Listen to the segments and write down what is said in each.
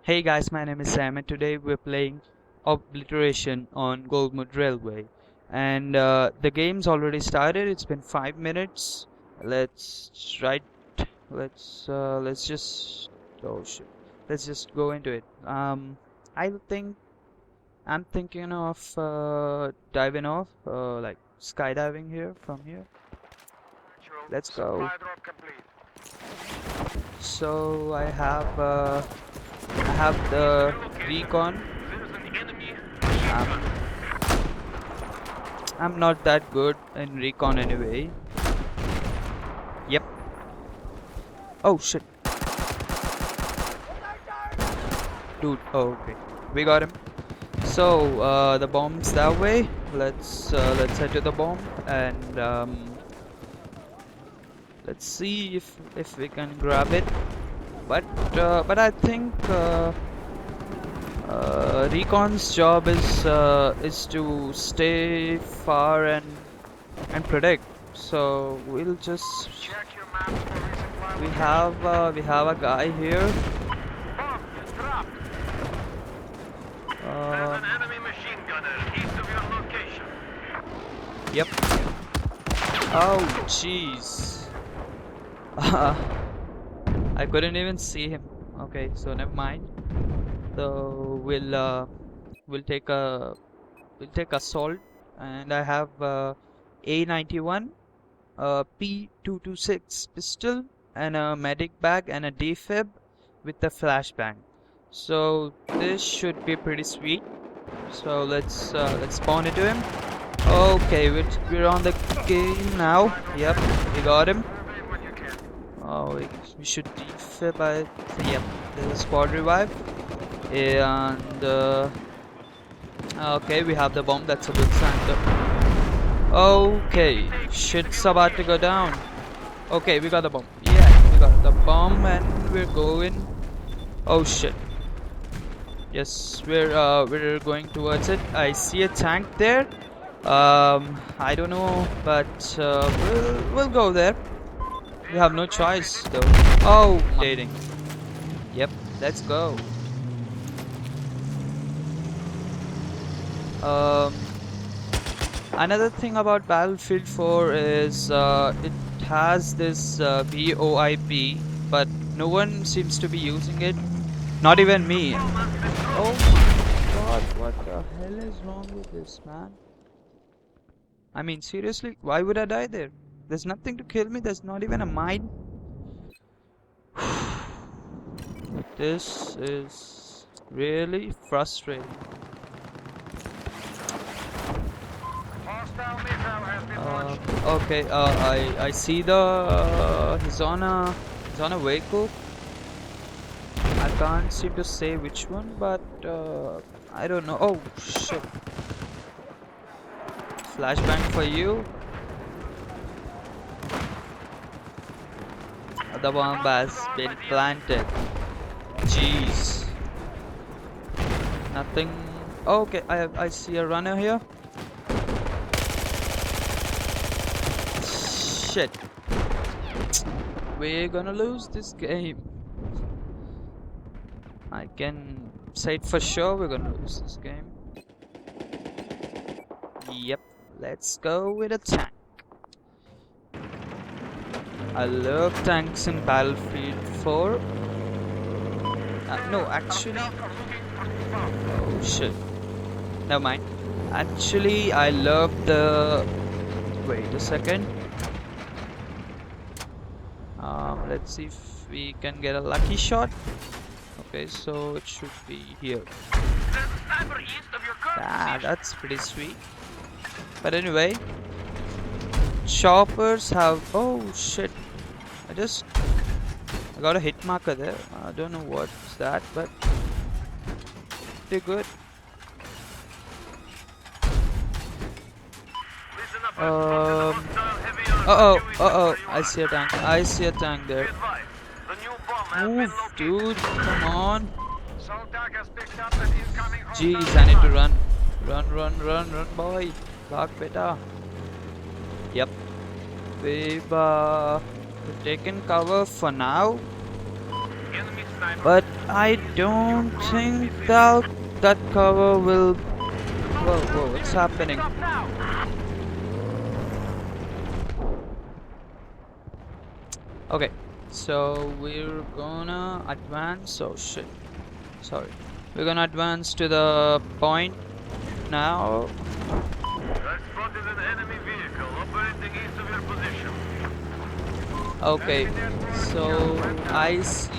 Hey guys, my name is Sam and today we're playing Obliteration on Golmud Railway. And the game's already started. It's been 5 minutes. Let's right. Let's just. Oh shit. Let's just go into it. I think I'm thinking of diving off, like skydiving here from here. Let's go. So I have the recon. Um, I'm not that good in recon anyway. Yep. Oh shit. Dude, oh, okay. We got him. So, the bomb's that way. Let's head to the bomb and let's see if we can grab it. But I think Recon's job is to stay far and protect. So we'll just we have a guy here. There's an enemy machine gunner east of your location. Yep. Oh jeez. I couldn't even see him. Okay, so never mind. So we'll take assault, and I have A91, P226 pistol, and a medic bag and a defib with a flashbang. So this should be pretty sweet. So let's spawn into him. Okay, we're on the game now. Yep, we got him. Oh, we should defib. Yep, there's a squad revive. And okay, we have the bomb. That's a good sign though. Okay, shit's about to go down. Okay, we got the bomb. Yeah, we got the bomb and we're going. Oh shit. Yes, we're going towards it. I see a tank there. I don't know, but we'll go there. We have no choice though. Oh, dating. Yep, let's go. Another thing about Battlefield 4 is it has this VoIP, but no one seems to be using it. Not even me. Oh my god, what the hell is wrong with this, man? I mean, seriously, why would I die there? There's nothing to kill me, there's not even a mine. This is really frustrating. Okay, I see the he's on a vehicle. I can't seem to say which one, but I don't know. Oh shit! Flashbang for you. The bomb has been planted. Jeez. Nothing. Okay, I see a runner here. Shit. We're gonna lose this game. I can say it for sure, we're gonna lose this game. Yep, let's go with a tank. I love tanks in Battlefield 4. No, actually... Oh shit. Never mind. Actually, I love the... Wait a second. Let's see if we can get a lucky shot. Okay, so it should be here. Ah, that's pretty sweet. But anyway, choppers have... Oh shit. I got a hit marker there. I don't know what's that, but they're good. I see a tank there. Move, dude, come on. Jeez, I need to run. Run, boy. Bhag beta. Yep. We've taken cover for now. but I don't think that cover will. Whoa, whoa, what's happening? Okay, so we're gonna advance. Oh shit, sorry. We're gonna advance to the point now. I spotted an enemy vehicle operating east of your position. Okay, so I see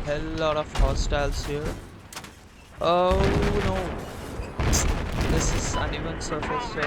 hell lot of hostiles here. Oh no, this is uneven surface, so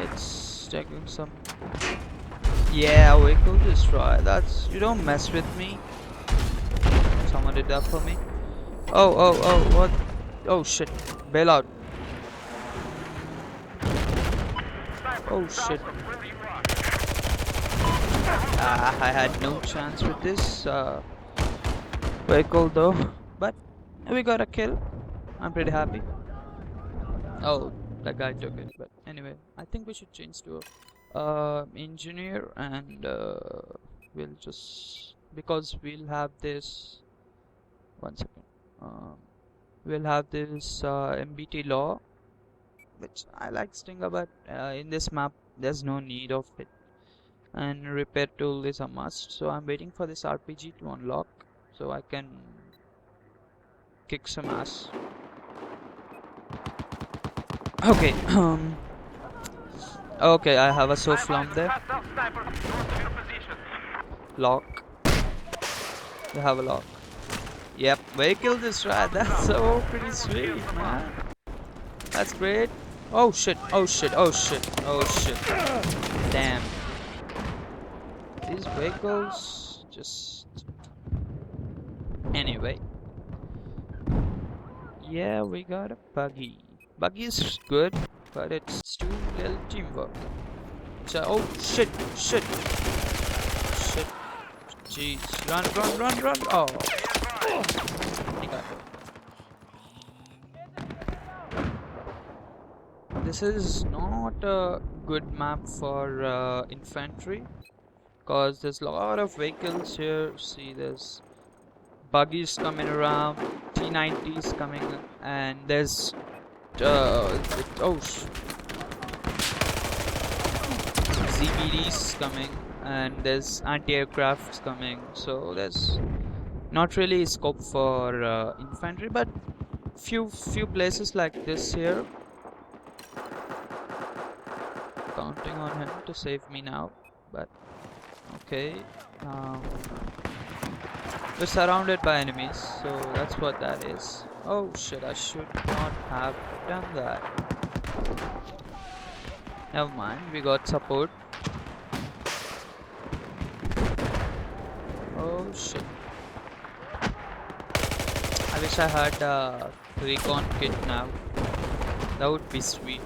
it's taking some. Yeah, vehicle destroy. That's, you don't mess with me. Someone did that for me. Oh, what? Oh shit, bail out. Oh shit. I had no chance with this vehicle though, but we got a kill. I'm pretty happy. Oh, that guy took it, but anyway, I think we should change to engineer, and we'll just, because we'll have this. One second. Um, we'll have this MBT law, which I like Stinger, but in this map there's no need of it. And repair tool is a must, so I'm waiting for this RPG to unlock so I can kick some ass. Okay, okay, I have a SOFLAM there. Lock. You have a lock. Yep, vehicle destroyed. That's so pretty sweet, man. That's great. Oh shit, oh shit, oh shit, oh shit. Damn. These vehicles just... Anyway. Yeah, we got a buggy. Buggy is good, but it's too little teamwork. So, oh shit, shit. Shit. Jeez. Run. Oh. He got it. This is not a good map for infantry, because there's a lot of vehicles here. See, there's buggies coming around, T90s coming, and there's ZBDs coming, and there's anti-aircrafts coming. So there's not really scope for infantry, but few places like this here. Counting on him to save me now, but okay. We're surrounded by enemies, so that's what that is. Oh shit, I should not have done that. Never mind, we got support. Oh shit. I wish I had a recon kit now. That would be sweet.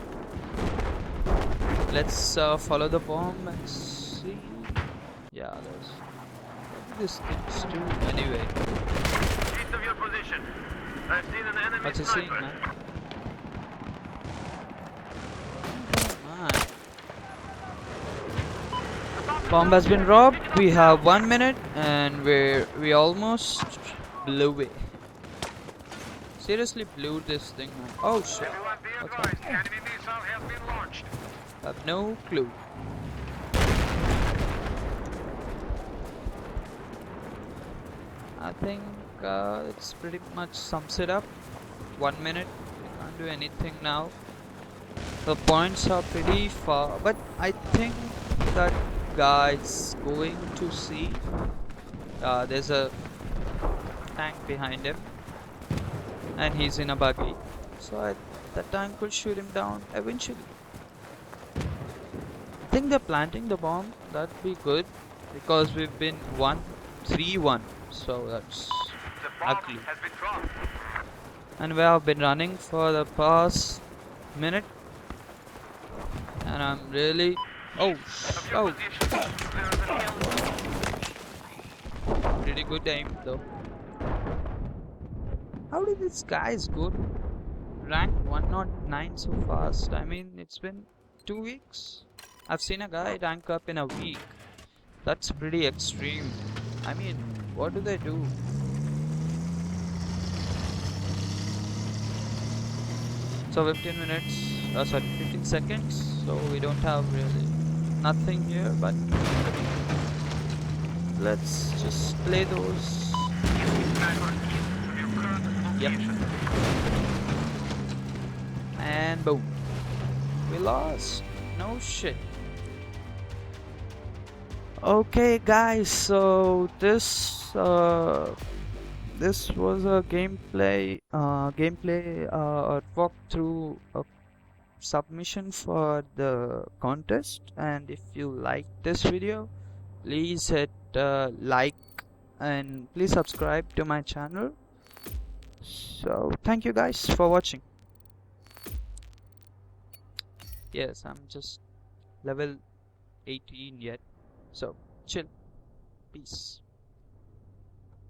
Let's follow the bomb and see. Yeah, there's... This thing's too anyway. East of your position. I've seen an enemy What's he sniper. seeing, man? Bomb has been robbed. We have 1 minute and we almost blew it. Seriously blew this thing, man. Oh shit. Everyone be What's advised, happening? enemy missile has been launched. I have no clue. I think it's pretty much sums it up. 1 minute. We can't do anything now. The points are pretty far, but I think that guy's going to see. There's a tank behind him, and he's in a buggy, so that tank could shoot him down eventually. I think they're planting the bomb. That'd be good, because we've been 3-1, so that's The bomb ugly. has been dropped. And we have been running for the past minute, and I'm really... oh. Pretty good aim though. How did these guys go to rank 109 so fast? I mean, it's been 2 weeks. I've seen a guy rank up in a week. That's pretty extreme. I mean, what do they do? So 15 minutes, sorry, 15 seconds. So we don't have really nothing here, but let's just play those. Yep. And boom, we lost. No shit. Okay, guys. So this was a gameplay or walkthrough submission for the contest, and if you like this video, please hit like and please subscribe to my channel. So thank you guys for watching. Yes, I'm just level 18 yet, so chill. Peace.